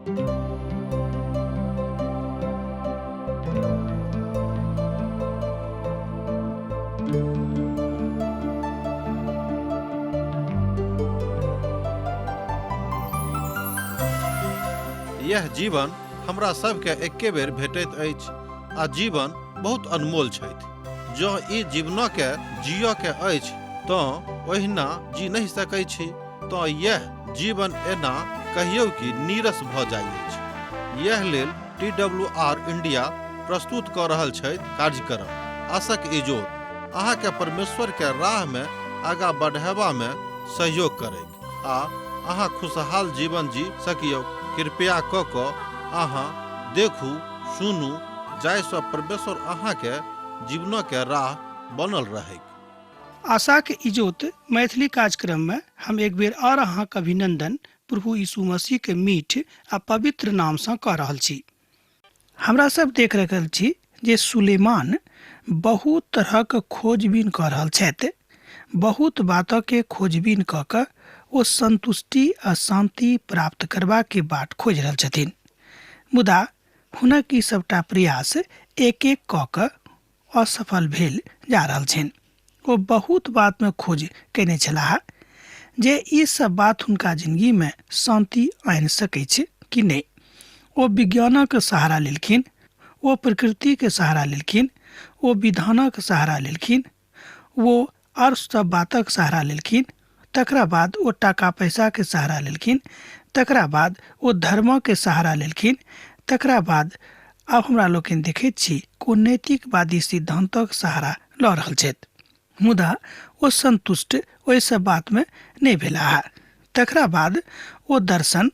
यह जीवन हमरा सबके एके बेर भेटैत अछि आ जीवन बहुत अनमोल छथि। जँ ई जीवनके जियके अछि तऽ ओहिना जी नहीं सकै छी तऽ यह जीवन एना कहियौ कि नीरस भऽ जाइत अछि। यह लेल TWR इंडिया प्रस्तुत कऽ रहल छथि कार्यक्रम आशाक इजोत अहाँके परमेश्वर के राह में आगाँ बढ़ेबामे सहयोग करैक आ अहाँ खुशहाल जीवन जी सकियौ। कृपया कऽ कऽ अहाँ देखू सुनू जाहिसँ परमेश्वर अहाँके जीवनके राह बनल रहै। आशा के इजोत मैथिली कार्यक्रम में हम एक बेर और अहाँक अभिनंदन प्रभु यीशु मसीह के मीठ आ पवित्र नाम से कह रहल छी। हमरा सब देख रहल छी जे सुलेमान बहुत तरहक खोजबीन कऽ रहल छथि। बहुत बातों के खोजबीन कऽ कऽ ओ संतुष्टि आ शांति प्राप्त करबा के बाट खोज रहल छथिन। मुदा हुनक ई सबटा प्रयास एक एक कऽ कऽ असफल भेल जा रहल छनि। ओ बहुत बात में खोज केने छलाह जे ई सब बात हुनका जिंदगी में शांति आनि सकै छै कि नहीं। ओ विज्ञानक सहारा लेलखिन, ओ प्रकृति के सहारा लेलखिन, ओ विधानक सहारा लेलखिन, वो और सब बातक सहारा लेलखिन। तकरा बाद ओ टाका पैसा के सहारा लेलखिन, तकरा बाद ओ धर्म के सहारा लेलखिन, तकरा बाद अब हमरा लोकनि देखैत छी को नैतिकवादी सिद्धांतक सहारा लऽ रहल छथि। मुदा ओ संतुष्ट ओहि सब बात में नहीं भेलाह। तकरा बाद ओ दर्शन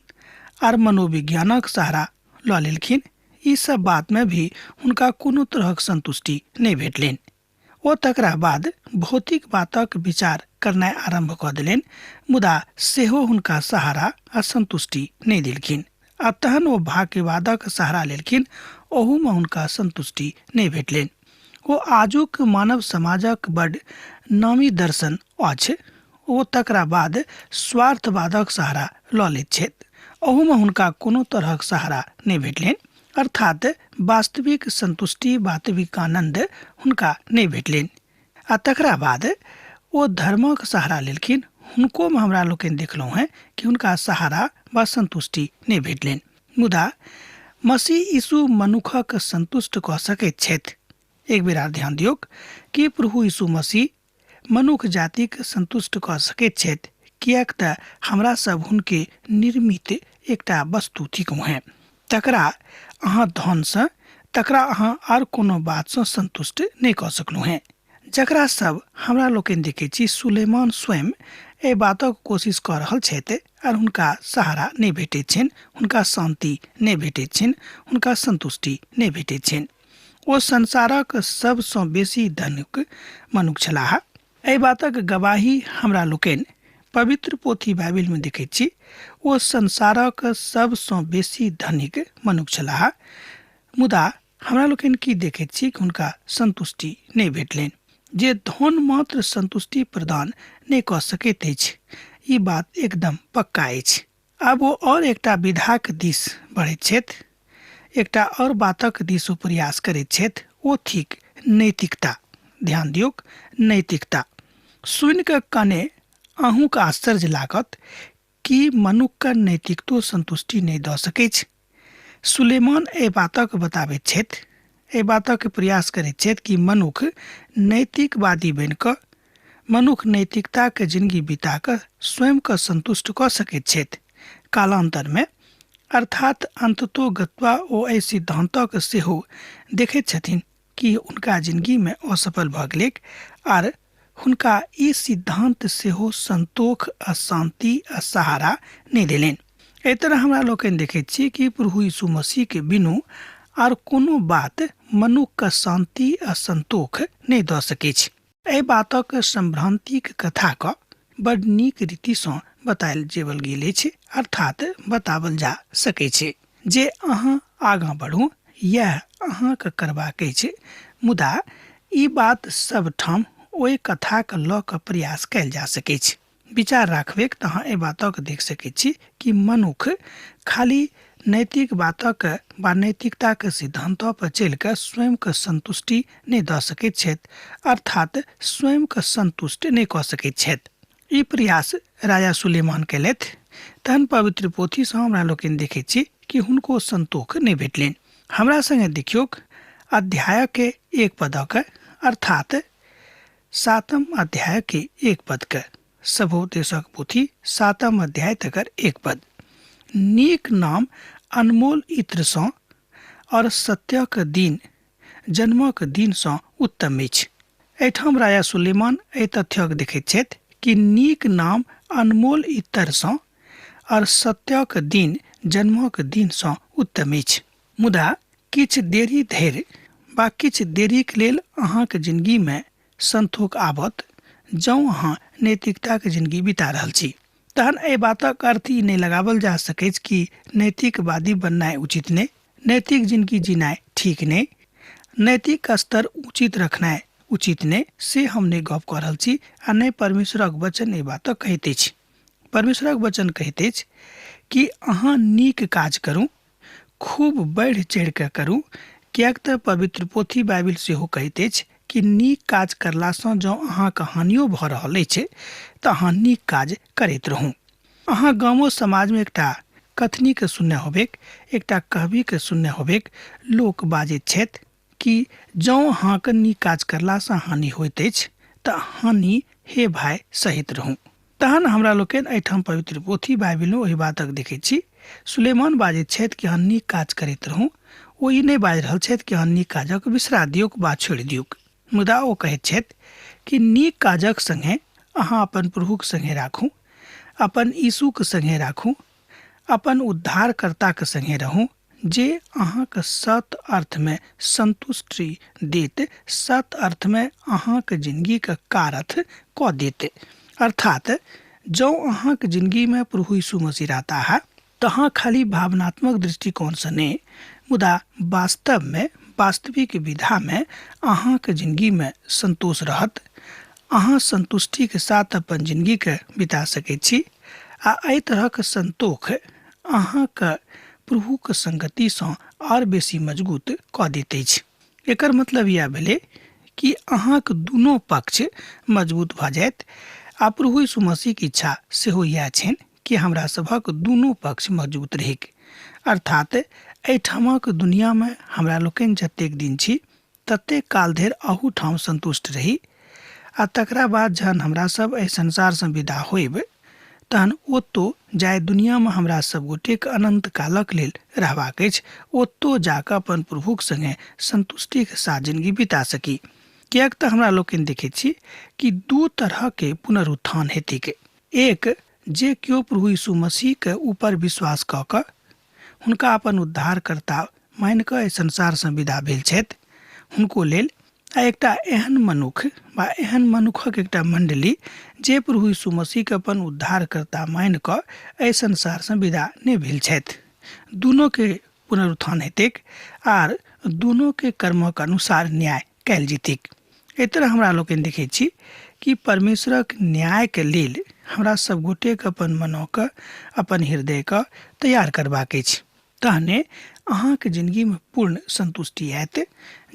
आर मनोविज्ञानक सहारा लऽ लेलखिन। ई सब बात में भी हुनका कोनो तरहक संतुष्टि नहीं भेटलनि। ओ तकरा बाद भौतिक बातक विचार करनाइ आरंभ कऽ देलनि, मुदा सेहो हुनका सहारा आ संतुष्टि नहीं देलखिन। आ तहन ओ भाग्यवादक सहारा लेलखिन, ओहू में हुनका संतुष्टि नहीं भेटलनि। ओ आजुक मानव समाजक बड़ नामी दर्शन अछि। ओ तकरा बाद स्वार्थवादक सहारा लऽ लैत छथि, ओहू में हुनका कोनो तरहक सहारा नहीं भेटलनि। अर्थात वास्तविक संतुष्टि वास्तविक आनंद हुनका नहीं भेटलनि। आ तकरा बाद ओ धर्मक सहारा लेलखिन। हुनको में हमरा लोकनि देखलहुँ हैं कि हुनका सहारा व संतुष्टि नहीं भेटलनि। मुदा मसीह यीशु मनुखक संतुष्ट कऽ सकैत छथि। एक बेर आर ध्यान दियौ कि प्रभु यीशु मसीह मनुख जातिक संतुष्ट कऽ सकैत छथि, कियाक तऽ हमरा सब हुनके निर्मित एकटा वस्तु थिकहुँ हैं। तकरा अहाँ धनसँ, तकरा अहाँ आर कोनो बातसँ संतुष्ट नहीं कऽ सकलहुँ हैं। जकरा सब हमरा लोकनि देखै छी सुलेमान स्वयं एहि बातक कोशिश कऽ रहल छथि और हुनका सहारा नहीं भेटैत छनि, हुनका शांति नहीं भेटैत छनि, हुनका संतुष्टि नहीं भेटैत छनि। ओ संसारक सबसँ बेसी धनिक मनुख छलाह। एहि बातक गवाही हमरा लोकनि पवित्र पोथी बाइबिल में देखैत छी। ओ संसारक सबसँ बेसी धनिक मनुख छलाह, मुदा हमरा लोकनि की देखैत छी कि हुनका संतुष्टि नहीं भेटलनि। जे धन मात्र संतुष्टि प्रदान नहीं कऽ सकैत अछि, ई बात एकदम पक्का अछि। आब ओ और एकटा विधाक दिस बढ़ैत छथि, एकटा और बातक दिस ओ प्रयास करैत छथि, ओ थिक नैतिकता। ध्यान दियौ, नैतिकता सुनि कऽ कने अहूँके आश्चर्य लागत कि मनुक्ख नैतिकतो संतुष्टि नहीं दऽ सकै छै। सुलेमान एहि बातक बताबैत छथि, एहि बातक प्रयास करैत छथि कि मनुख नैतिकवादी बनि कऽ, मनुख नैतिकता के जिंदगी बिता कऽ स्वयं के संतुष्ट कऽ सकैत छथि कालांतर में। अर्थात अंततोगत्वा ओ एहि सिद्धांतक सेहो देखैत छथिन कि हुनका जिंदगी में असफल भऽ गेलैक आर हुनका ई सिद्धांत सेहो संतोष आ शांति आ सहारा नहीं देलनि। एहि तरह हमरा लोकनि देखैत छी कि प्रभु यीशु मसीह के बिनु आर कोनो बात मनुख का शांति आ संतोष नहीं दऽ सकै छै। एहि बातक संभ्रांतिक कथा का बड़ नीक रीति सँ बतायल जेवल गेल छै, अर्थात बतावल जा सकै छै जे अहाँ आगाँ बढ़ू, यह अहाँके करबाक छै। मुदा ई बात सब ठाम ओहि कथा के लऽ कऽ प्रयास कयल जा सकै छै। विचार राखबे तऽ अहाँ एहि बातक देख सकै छी कि मनुख खाली नैतिक बातक वा नैतिकताक सिद्धांतों पर चल कर स्वयं के संतुष्टि नहीं द सकैत छथि, अर्थात स्वयं के संतुष्ट नहीं कऽ सकैत छथि। ई प्रयास राजा सुलेमान केलथि, तहन पवित्र पोथी से हमरा लोकनि देखैत छी कि हुनको संतोष नहीं भेटलनि। हमरा संगे देखियौ अध्याय के 1 पदक अर्थात 7 अध्याय के 1 पद के सबोपदेशक पोथी 7 अध्याय तकर 1 पद। नीक नाम अनमोल इत्र सँ और सत्यक दिन जन्मक दिन सँ उत्तम अछि। एहिठाम राजा सुलेमान एहि तथ्यक देखैत छथि कि नीक नाम अनमोल इत्र सँ और सत्यक दिन जन्मक दिन सँ उत्तम अछि। मुदा किछु देरी धरि वा किछु देरीक लेल अहाँक जिंदगी में संतोष आबत जँ अहाँ नैतिकताक जिंदगी बिता रहल छी। तहन एहि बातक अर्थ ई नहीं लगावल जा सकैत कि नैतिकवादी बननाइ उचित नहीं, नैतिक जिंदगी जीनाइ ठीक नहीं, नैतिक स्तर उचित रखनाइ उचित नहीं, से हम नहीं गप कऽ रहल छी आ नहीं परमेश्वरक वचन एहि बातक कहैत अछि। परमेश्वरक वचन कहैत अछि कि अहाँ नीक काज करू, खूब बढ़ि चढ़ि कऽ करू, किएक तऽ पवित्र पोथी बाइबिल सेहो कहैत अछि कि नीक काज करलासँ जँ अहाँके हानियो भऽ रहल अछि तऽ अहाँ नीक काज करैत रहू। अहाँ गामो समाज में एकटा कथनी के सुनने होबेक, एकटा कहबी के सुनने होबेक, लोक बाजैत छथि कि जँ अहाँके नीक काज करलासँ हानि होइत अछि तऽ हानि हे भाई सहित रहू। तहन हमरा लोकनि एहिठाम पवित्र पोथी बाइबिल में ओहि बातक देखैत छी। सुलेमान बाजैत छथि कि अहाँ नीक काज करैत रहू, ओ ई नहीं बाजि रहल छथि कि अहाँ नीक काजक बिसरा दियौक वा छोड़ि दियौक। मुदा ओ कहैत छथि कि नीक काजक संगे अहाँ अपन प्रभुक संगे राखू, अपन यीशुक संगे राखू, अपन उद्धारकर्ताक संगे रहू, जे अहाँके सत अर्थ में संतुष्टि देत, सत अर्थ में अहाँके जिंदगी के कारथ कऽ देत। अर्थात जँ अहाँके जिंदगी में प्रभु यीशु मसीह रहता है तो अहाँ खाली भावनात्मक दृष्टिकोण से नहीं, मुदा वास्तव में वास्तविक विधा में अहाँके जिंदगी में संतोष रहत। अहाँ संतुष्टि के साथ अपन जिंदगी के बिता सकैत छी आ एहि तरहक संतोष अहाँके प्रभु के संगति सँ और बेसी मजबूत कऽ दैत अछि। एकर मतलब यह भेलै कि अहाँके दुनू पक्ष मजबूत भऽ जायत आ प्रभु यीशु मसीह के इच्छा सेहो इएह छनि कि हमरा सभक दुनू पक्ष मजबूत रहैक। अर्थात एहिठामक दुनिया में हमरा लोकनि जतेक दिन छी ततेक काल धरि अहू ठाम संतुष्ट रही आ तकरा बाद जहन हमरा सब एहि संसार से विदा होइब तहन ओतौ जाय दुनिया में हमरा सब गोटेक अनंत कालक लेल रहबाक अछि, ओतौ जाकऽ अपन प्रभुक संगे संतुष्टि के साथ जिंदगी बिता सकी। किएक तऽ हमरा लोकनि देखैत छी कि 2 तरह के पुनरुत्थान हेतैक। एक, जे केओ प्रभु यीशु मसीह के ऊपर विश्वास कऽ कऽ हुनका अपन उद्धारकर्ता मानि कऽ एहि संसार से विदा भेल छथि हुनको लेल, आ एकटा एहन मनुख वा एहन मनुखक एकटा मंडली जे प्रभु यीशु मसीह के अपन उद्धारकर्ता मानि कऽ एहि संसार से विदा नहि भेल छथि। दुनों के पुनरुत्थान हेतैक आर दुनों के कर्मक अनुसार न्याय कयल जेतैक। एहि तरह हमरा लोकनि देखैत छी कि परमेश्वरक न्याय के लेल हमरा सब गोटे के अपन मनोक अपन हृदय के तैयार करबाक अछि। तहने अहाँके जिंदगी में पूर्ण संतुष्टि आयत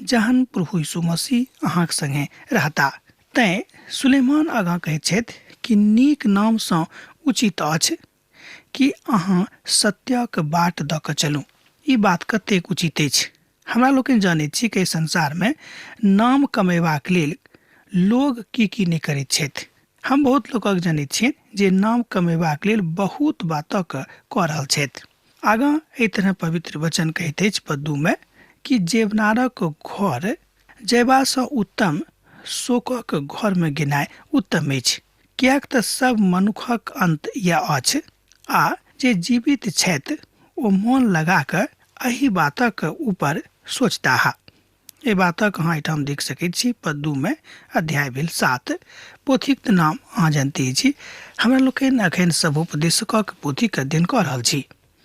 जहन प्रभु यीशु मसीह अहाँके संगे रहता। तैं सुलेमान आगाँ कहैत छथि कि नीक नाम सँ उचित अछि कि अहाँ सत्यक बाट दऽ कऽ चलू। ई बात कतेक उचित अछि। हमरा लोकनि जानैत छी कि संसार में नाम कमेबाक लेल लोग की नहि करैत छथि। हम बहुत लोकक जानैत छियनि जे नाम कमेबाक लेल बहुत बातक कऽ रहल छथि। आगाँ एहि तरह पवित्र वचन कहैत अछि पद 2 में कि जेवनारक घर जयबासँ उत्तम शोकक घर में गेनाइ उत्तम अछि, किएक तऽ सब मनुखक अंत यह अछि आ जे जीवित छथि ओ मोन लगा कऽ एहि बातक ऊपर सोचता है। ये बातक अहाँ एहिठाम देख सकैत छी पद 2 में अध्याय भेल 7। पोथीक नाम अहाँ जानते छी। हमरा लोकनि अखन सबोपदेशकक पोथीक अध्ययन कऽ रहल छी।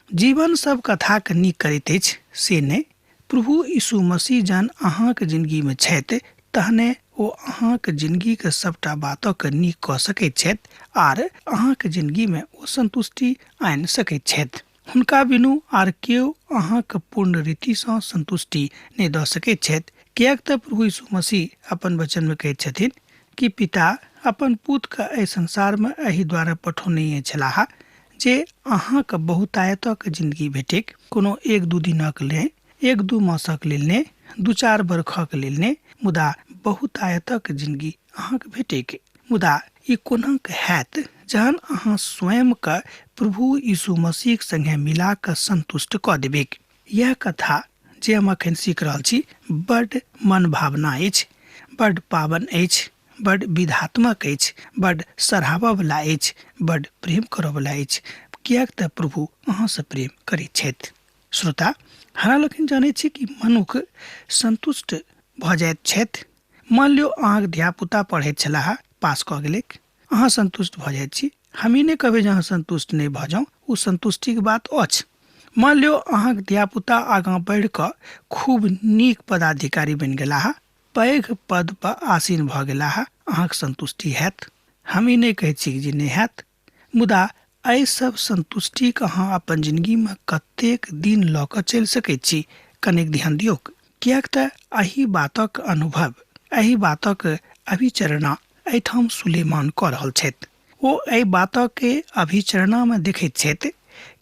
जीवन सब कथा के नीक करैत अछि से नहि, प्रभु यीशु मसीह जहन अहाँके जिंदगी में छथि तहने ओ अहाँके जिंदगी के सबटा बातक नीक कऽ सकैत छथि आर अहाँके जिंदगी में ओ संतुष्टि आनि सकैत छथि। हुनका बिनु आर केओ अहाँक पूर्ण रीतिसँ संतुष्टि नहि दऽ सकैत छथि। किएक तऽ प्रभु यीशु मसीह अपन वचन में कहैत छथिन कि पिता अपन पुत्र के एहि संसार में एहि द्वारा पठौने छलाह जे अहाँक बहुतायतक जिंदगी भेटैक, कोनो एक दू दिनक लेल, एक दू मासक लेल ने, दू चार बरखक लेल ने, मुदा बहुतायतक जिंदगी अहाँक भेटैक। मुदा ई कोना हैत जहन अहाँ स्वयं के प्रभु यीशु मसीह संगे मिला कऽ संतुष्ट कऽ देबेक। यह कथा जे हम अखन सीख रहल छी बड्ड मन भावना अछि, बड्ड पावन अछि, बड्ड विधात्मक अछि, बड्ड सराहबा वाला अछि, बड्ड प्रेम करऽ वाला अछि, किएक तऽ प्रभु अहाँसँ प्रेम करैत छथि। श्रोता, हमरा लोकनि जानै छी कि मनुख संतुष्ट भऽ जाइत छथि। मान लियौ अहाँके धियापुता पढ़ैत छलाह, पास कऽ गेलैक, अहाँ संतुष्ट भऽ जाइत छी। हम ई नहि कहबै जे अहाँ संतुष्ट नहि भऽ जाउ, ओ संतुष्टिके बात अछि। मान लियौ अहाँके धियापुता आगाँ बढ़ि कऽ खूब नीक पदाधिकारी बनि गेलाह, पैघ पद पर आसीन भऽ गेलाह, अहाँके संतुष्टि हैत। हम ई नहि कहैत छी जे नहि हैत, मुदा एहि सब संतुष्टिके अहाँ अपन जिंदगीमे कतेक दिन लऽ कऽ चलि सकैत छी, कनेक ध्यान दियौ। किएक तऽ एहि बातक अनुभव, एहि बातक अभिचरणा एहिठाम सुलेमान कऽ रहल छथि। ओ एहि बातके अभिचरणा देखैत छथि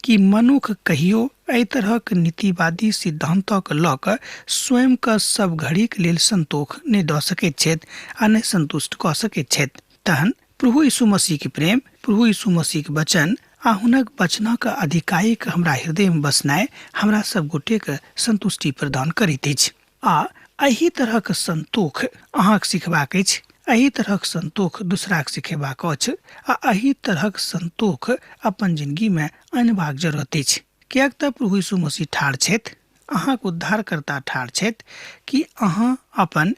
कि मनुख कहियो एहि तरहक नीतिवादी सिद्धांतक लऽ कऽ स्वयं के सब घड़ीक लेल संतोष नहि दऽ सकैत छथि आ नहि संतुष्ट कऽ सकैत छथि। तहन प्रभु यीशु मसीह के प्रेम, प्रभु यीशु मसीह के वचन आ हुनक वचनक अधिकारिक हमरा हृदय में बसनाइ हमरा सब गोटे के संतुष्टि प्रदान करैत अछि। आ एहि तरहक संतोष अहाँके सिखबाक अछि, एहि तरहक संतोष दूसराक सिखेबाक अछि, आ एहि तरहक संतोष अपन जिंदगी में अनबाक जरूरत अछि। किएक तऽ प्रभु यीशु मसीह ठाढ़ छथि, अहाँके उद्धारकर्ता ठाढ़ छथि कि अहाँ अपन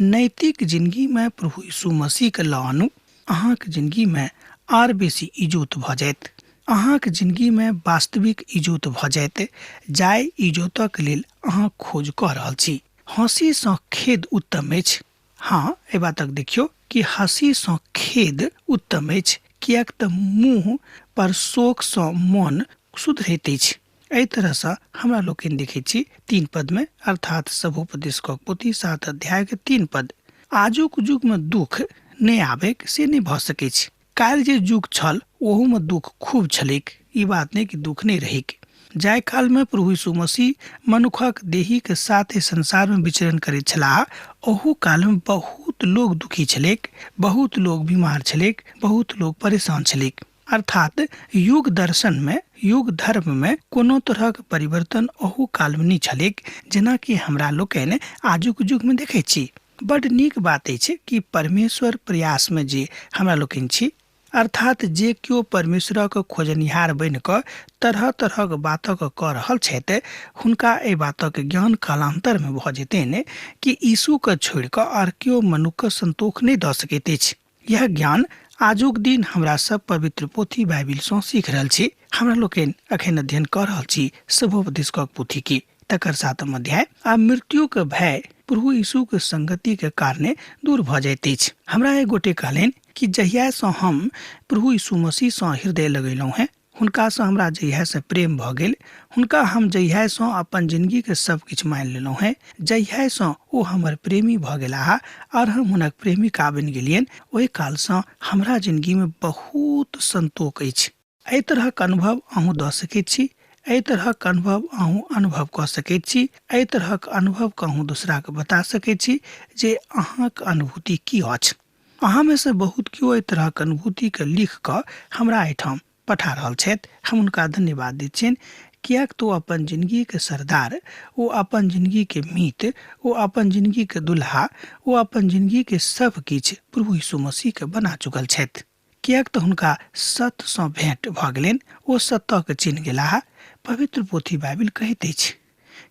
नैतिक जिंदगी में प्रभु यीशु मसीह के लऽ आनू। अहाँके जिंदगी में आर बेसी इजोत भऽ जायत, अहाँके जिंदगी में वास्तविक इजोत भऽ जायत, जाय इजोतक लेल अहाँ खोज कऽ रहल छी। हंसी सँ खेद उत्तम अछि। हाँ, एहि बातक देखियौ कि हंसी सँ खेद उत्तम अछि, किएक तऽ मुँह पर शोक सँ मन शुद्ध रहैत अछि। एहि तरहसँ हमरा लोकनि देखैत छी 3 पद में, अर्थात सभोपदेशक पोथी 7 अध्याय के 3 पद। आजुक युग में दुख नहि आबैक से नहि भऽ सकैत छै। काल्हि जे युग छल ओहू में दुख खूब छलैक, ई बात नहीं कि दुख नहीं रहेक। जाय काल में प्रभु यीशु मसीह मनुखक देही के साथ संसार में विचरण करैत छलाह, ओहू काल में बहुत लोग दुखी छलैक, बहुत लोग बीमार छलैक, बहुत लोग परेशान छलैक। अर्थात युग दर्शन में, युग धर्म में कोनो तरहक परिवर्तन ओहू काल में नहीं छलैक, जेना कि हमरा लोकनि आजुक युग में देखै छी। बड नीक बात अछि कि परमेश्वर प्रयास में जे हमरा लोकनि छी, अर्थात जे केओ परमेश्वरक खोजनिहार बनि कऽ तरह तरहक बातक कऽ रहल छथि, हुनका एहि बातक ज्ञान कालांतर में भऽ जेतनि कि यीशु के छोड़ि कऽ आर केओ मनुष्य के संतोष नहीं दऽ सकैत अछि। यह ज्ञान आजुक दिन हमरा सब पवित्र पोथी बाइबिल सँ सीख रहल छी। हमरा लोकनि अखन अध्ययन कऽ रहल छी सभोपदेशक पोथी की तकर 7 अध्याय। आ मृत्यु के भय प्रभु यीशु के संगति के कारणे दूर भऽ जाइत अछि। हमरा एक गोटे कहलनि कि जहिया सँ हम प्रभु यीशु मसीह सँ हृदय लगेलहुँ हैं, हुनका सँ हमरा जहिया से प्रेम भऽ गेल, हुनका हम जहिया सँ अपन जिंदगी के सब किछु मानि लेलहुँ हैं, जहिया सँ ओ हमर प्रेमी भऽ गेलाह और हम हुनक प्रेमिका बनि गेलियनि, ओहि काल सँ हमरा जिंदगी में बहुत संतोष अछि। एहि तरहक अनुभव अहूँ दऽ सकैत छी, एहि तरहक अनुभव अहूँ अनुभव कऽ सकैत छी, एहि तरहक अनुभव के अहूँ दूसरा के बता सकैत छी जे अहाँक अनुभूति की अछि। अहाँ में से बहुत केओ एहि तरहक अनुभूति के लिख कऽ हमरा एहिठाम पठा रहल छथि। हम हुनका धन्यवाद दैत छियनि, किएक तो अपन जिंदगी के सरदार, ओ अपन जिंदगी के मीत, ओ अपन जिंदगी के दुल्हा, ओ अपन जिंदगी के सब किछु प्रभु यीशु मसीह के बना चुकल छथि। किएक तऽ हुनका सत्य सँ भेंट भऽ गेलनि, ओ सत्य के चिन्ह गेलाह। पवित्र पोथी बाइबिल कहैत अछि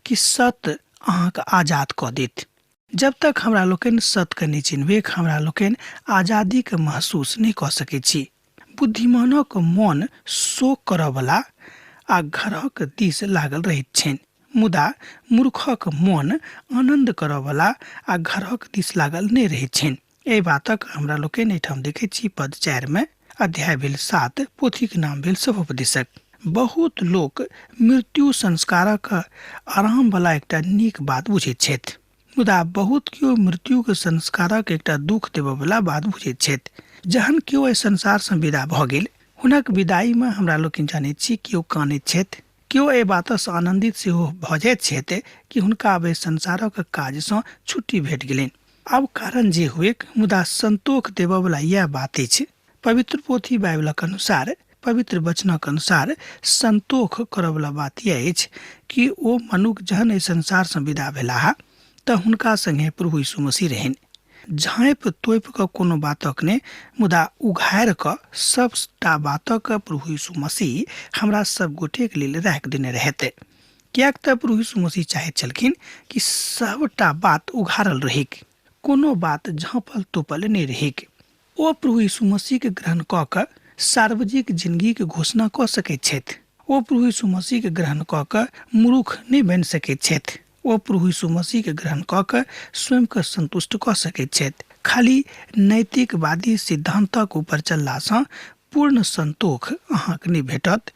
कि सत्य अहाँके आजाद कऽ देत। जब तक हमरा लोकनि सत्य के नहि चिन्हबै, हमरा लोकनि आजादी के महसूस नहीं कऽ सकैत छी। बुद्धिमानक मन शोक करऽ वाला आ घरक दिस लागल रहैत छनि, मुदा मूर्खक मन आनंद करऽ वाला आ घरक दिस लागल नहीं रहैत छनि। एहि बातक हमरा लोकनि एहिठाम देखैत छी पद 4 में। अध्याय भेल 7, पोथी के नाम भेल सभोपदेशक। बहुत लोक मृत्यु संस्कारक आराम वाला एकटा नीक बात बुझैत छथि, मुदा बहुत केओ मृत्यु के संस्कारक एकटा दुख देबय वाला बात बुझैत छथि। जहन केओ एहि संसार से विदा भऽ गेल, हुनक विदाई में हमरा लोकनि जानैत छी केओ कानैत छथि, केओ एहि बातसँ आनंदित सेहो भऽ जाइत छथि कि हुनका आब एहि संसारक काजसँ छुट्टी भेट गेलनि। आब कारण जे हुएक, मुदा संतोष देबय वाला यह बात अछि। पवित्र पोथी बाइबलक अनुसार, पवित्र वचनक अनुसार संतोष करय वाला बात यह अछि कि ओ मनुष्य जहन एहि संसार से विदा भेलाह तऽ हुनका संगे प्रभु यीशु मसीह रहनि। झाँपि तोपि कऽ कोनो बातक ने, मुदा उघारि कऽ सबटा बातक प्रभु यीशु मसीह हमरा सब गोटेक लेल राखि देने रहते। कियाक तऽ प्रभु यीशु मसीह चाहैत छलखिन कि सबटा बात उघारल रहैक, कोनो बात झाँपल तोपल नहि रहैक। ओ प्रभु यीशु मसीह के ग्रहण कऽ कऽ सार्वजनिक जिंदगी के घोषणा कऽ सकैत छथि। ओ प्रभु यीशु मसीह के ग्रहण कऽ कऽ मूर्ख नहि बनि सकैत छथि। ओ प्रभु यीशु मसीह के ग्रहण कऽ कऽ स्वयं के संतुष्ट कऽ सकैत छथि। खाली नैतिकवादी सिद्धांतक ऊपर चललासँ पूर्ण संतोष अहाँके नहि भेटत,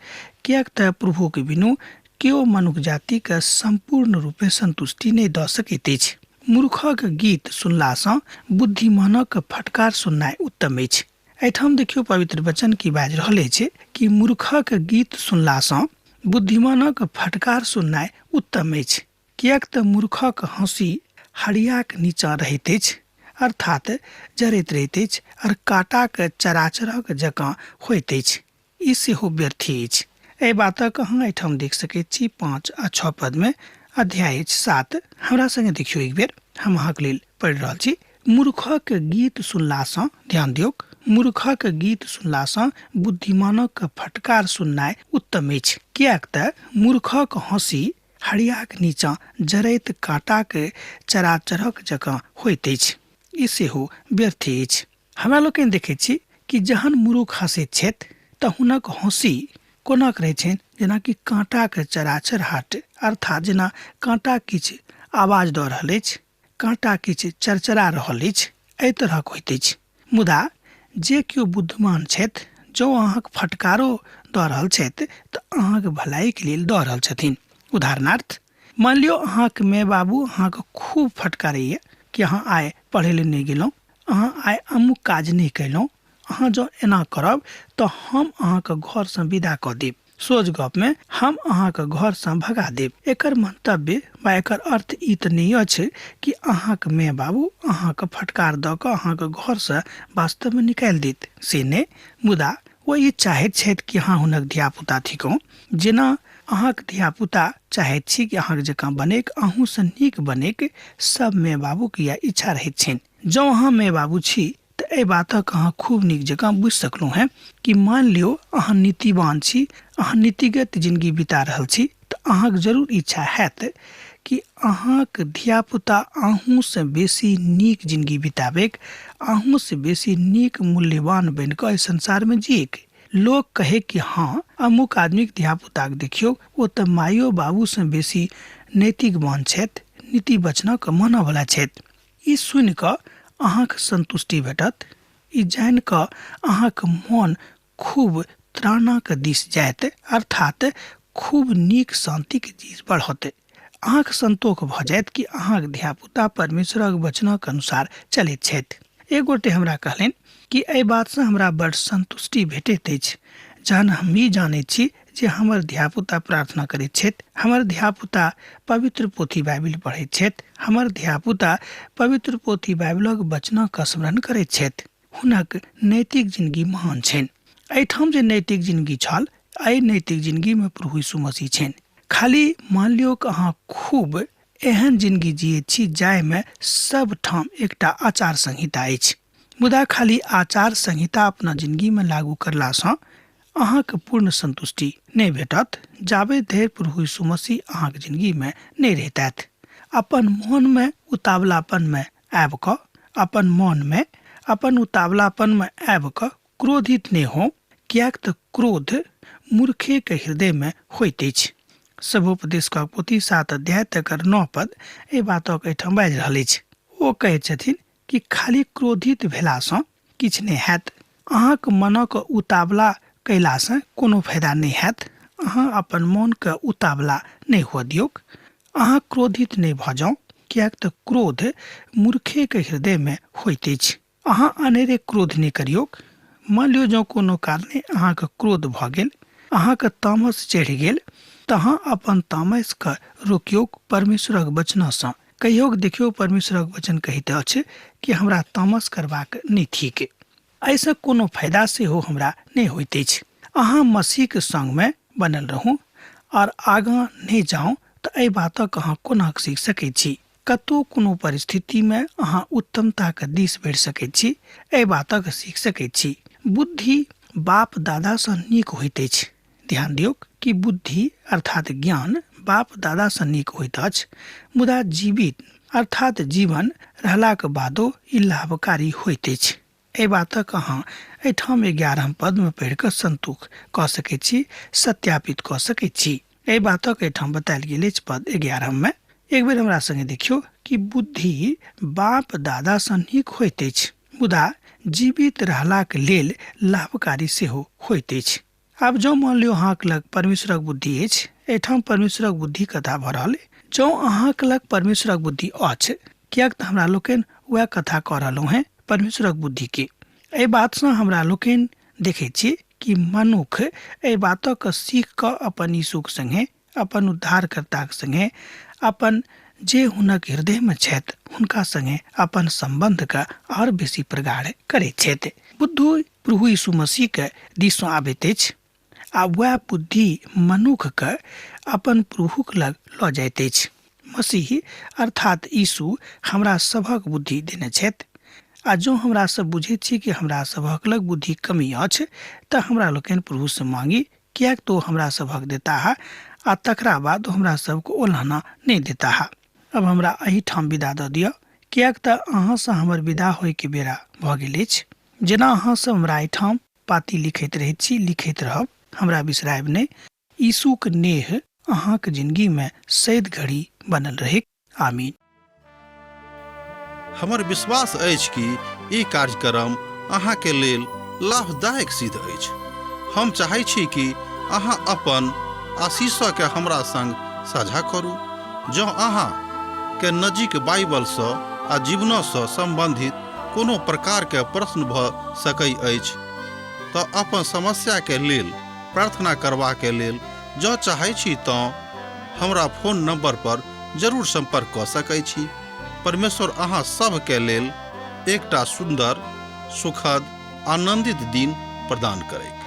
कियाक तऽ प्रभु के बिनु केओ मनुष्य जाति के संपूर्ण रूपे संतुष्टि नहि दऽ सकैत अछि। मूर्खक गीत सुनलासँ बुद्धिमानक फटकार सुननाइ उत्तम अछि। एहिठाम देखियौ पवित्र वचन की बाजि रहल अछि कि मूर्खक गीत सुनलासँ बुद्धिमानक फटकार सुननाइ उत्तम अछि। कियाक तऽ मूर्खक हंसी हड़ियाक नीचाँ रहैत अछि, अर्थात जरैत रहैत अछि, और काँटाक चराचरक जकाँ होइत अछि। ई सेहो व्यर्थी अछि। एहि बातक अहाँ एहिठाम देख सकैत छी 5 आ 6 पद में, अध्याय 7। हमरा संगे देखियौ एक बेर, हम अहाँके लेल पढ़ि रहल छी। मूर्खक गीत सुनलासँ, ध्यान दियौ, मूर्खक गीत सुनलासँ बुद्धिमानक फटकार सुननाइ उत्तम अछि। कियाक तऽ मूर्खक हंसी हड़ियाक नीचाँ जरैत काँटाक चराचरक जकाँ होइत अछि। ई सेहो व्यर्थ अछि। हमरा लोकनि देखैत छी कि जहन मूर्ख हंसैत छथि तऽ हुनक हंसी कोना रहैत छनि, जेनाकि काँटाक चराचरहाट, अर्थात जेना काँटा किछु आवाज दऽ रहल अछि, काँटा किछु चरचरा रहल अछि, एहि तरहक होइत अछि। मुदा जे केओ बुद्धिमान छथि, जँ अहाँके फटकारो दऽ रहल छथि तऽ अहाँके भलाइके लेल दऽ रहल छथिन। उदाहरणार्थ, मान लियो अहाँके माय बाबू अहाँके खूब फटकारैए कि अहाँ आइ पढ़ै लेल नहि गेलहुँ, अहाँ आइ अमुक काज नहि कयलहुँ, अहाँ जँ एना करब तऽ हम अहाँके घरसँ विदा कऽ देब, सोझ गपमे हम अहाँके घरसँ भगा देब। एकर मंतव्य वा एकर अर्थ ई तऽ नहि अछि कि अहाँके माय बाबू अहाँके फटकार दऽ कऽ अहाँके घरसँ वास्तवमे निकालि देत, से नहि। मुदा ओ ई चाहैत छथि कि अहाँ हुनक धियापुता थिकहुँ, जेना अहाँके धियापुता चाहैत छी कि अहाँके जकाँ बनेक, अहूँसँ नीक बनेक सब माय बाबूके इएह इच्छा रहैत छनि। जँ अहाँ माय बाबू छी तऽ एहि बातक अहाँ खूब नीक जकाँ बुझि सकलहुँ हैं कि मान लियो अहाँ नीतिवान छी, अहाँ नीतिगत जिंदगी बिता रहल छी, तऽ अहाँके जरूर इच्छा हैत कि अहाँके धियापुता अहूँसँ बेसी नीक जिंदगी बिताबैक, अहूँसँ बेसी नीक मूल्यवान बनि कऽ एहि संसारमे जियैक। लोग कहे कि हाँ, अमुक आदमी के धियापुता के देखियो, ओ तऽ मायो बाबू से बेसी नैतिकवान छथि, नीति वचनक मानय वाला छथि। ई सुनि कऽ अहाँके संतुष्टि भेटत। ई जानि कऽ अहाँके मन खूब त्राणक दिस जायत, अर्थात खूब नीक शांतिक दिस बढ़त। अहाँके संतोष भऽ जायत कि अहाँके धियापुता परमेश्वरक वचनक अनुसार चलैत छथि। एक गोटे हमरा कहलनि कि एहि बातसँ हमरा बड़ संतुष्टि भेटैत अछि जहन हम ई जानैत छी जे हमर धियापुता प्रार्थना करैत छथि, हमर धियापुता पवित्र पोथी बाइबिल पढ़ैत छथि, हमर धियापुता पवित्र पोथी बाइबिलक वचनक स्मरण करैत छथि। हुनक नैतिक जिंदगी महान छनि। एहिठाम जे नैतिक जिंदगी छल, एहि नैतिक जिंदगीमे प्रभु यीशु मसीह छनि। खाली मान लियौ कि अहाँ खूब एहन जिंदगी जियैत छी जाहिमे सब ठाम एकटा आचार संहिता अछि, मुदा खाली आचार संहिता अपना जिंदगीमे लागू करलासँ अहाँके पूर्ण संतुष्टि नहि भेटत, जाबे धरि प्रभु यीशु मसीह अहाँके जिंदगीमे नहि रहतैथ। अपन मोनमे उतावलापनमे आबि कऽ, अपन मनमे अपन उतावलापनमे आबि कऽ क्रोधित नहि हो, कियाक तऽ क्रोध मूर्खेके हृदयमे होइत अछि। सभोपदेशक पोथी 7 अध्याय 9 पद एहि बातक एहिठाम बाजि रहल अछि। ओ कहैत छथिन कि खाली क्रोधित भेलासँ किछु नहि हैत, अहाँके मनक उतावला कयलासँ कोनो फायदा नहि हैत, अहाँ अपन मन के उतावला नहीं हुआ दियोक। अहाँ क्रोधित नहीं भ जाओ, कियाक त क्रोध मूर्खे के हृदय में होइत अछि। अहाँ अनेरे क्रोध नहीं करियोक। मान लियो जो कोनो कारणे अहाँ के क्रोध भ गेल, अहाँ के तामस चढ़ गेल, त अहाँ अपन तामस के रोकियोक परमेश्वरक वचन सँ। कहियोक देखियो परमेश्वरक वचन कहैत अछि कि हमरा तामस करबाक नहीं थिक। ऐसा कोनो फायदा से हो हमरा नहीं होइत अछि। अहाँ मसीह के संग में बनल रहू और आगाँ नहीं जाऊं तो एहि बातक अहाँ कोना सीख सकैत छी। कतो कोनो परिस्थिति में अहाँ उत्तमता के दिस बढ़ि सकैत छी, एहि बातक सीख सकैत छी। बुद्धि बाप दादा सँ नीक होइत अछि। ध्यान दियौ कि बुद्धि अर्थात ज्ञान बाप दादा सँ नीक होइत अछि, मुदा जीवित अर्थात जीवन रहलाक बादो ई लाभकारी होइत अछि। एहि बातक अहाँ एहिठाम 11 पद में पढ़ि कऽ संतोष कऽ सकैत छी, सत्यापित कऽ सकैत छी। एहि बातक एहिठाम बतायल गेल अछि पद 11 में। एक बेर हमरा संगे देखियो कि बुद्धि बाप दादा सँ नीक होइत अछि, मुदा जीवित रहलाक लेल लाभकारी सेहो होइत अछि। आब जो मान लियो अहाँक लग परमेश्वरक बुद्धि अछि, एहिठाम परमेश्वरक बुद्धि कथा भऽ रहल अछि। जो अहाँक लग परमेश्वरक बुद्धि अछि, कियाक तऽ हमरा लोकनि वएह कथा कऽ रहलहुँ हैं परमेश्वरक बुद्धि के। एहि बात सँ हमरा लोकनि देखैत छी कि मनुख एहि बातक सीख कऽ अपन यीशुक संगे, अपन उद्धारकर्ताक संगे, अपन जे हुनक हृदय में छथि हुनका संगे अपन संबंध के और बेसी प्रगाढ़ करैत छथि। बुद्धि प्रभु यीशु मसीह के दिस सँ आबैत अछि आ वह बुद्धि मनुख के अपन प्रभुक लग लऽ जाइत अछि। मसीह अर्थात यीशु हमरा सभक बुद्धि देने छथि। आ जो हमरा सब बुझैत छी कि हमरा सभक लग बुद्धि कमी अछि, तऽ हमरा लोकनि प्रभु से मांगी, कियाक तो हमरा सभक देता है आ तकरा बाद हमरा सबको ओल्हाना नहीं देता है। अब हमरा एहिठाम विदा दऽ दिअ, कियाक तऽ अहाँ सँ हमर विदा होय के बेरा भऽ गेल अछि। जेना अहाँ सब हमरा एहिठाम पाती लिखैत रहैत छी, लिखैत रहब, हमरा बिसरायब नहीं। यीशुक नेह अहाँक जिंदगी में सैद घड़ी बनल रहे। आमीन। हमर विश्वास अछि कि ई कार्यक्रम अहाँ के लेल लाभदायक सिद्ध अछि। हम चाहै छी कि अहाँ अपन आशीषक के हमरा संग साझा करू। जँ अहाँ के नजीक बाइबल सँ आ जीवन सँ संबंधित कोनो प्रकार के प्रश्न भऽ सकै अछि, तऽ अपन समस्या के लेल प्रार्थना करबा के लेल जँ चाहै छी तऽ हमरा फोन नंबर पर जरूर संपर्क कऽ सकै छी। परमेश्वर अहाँ सब के लेल एकटा सुंदर, सुखद, आनंदित दिन प्रदान करैक।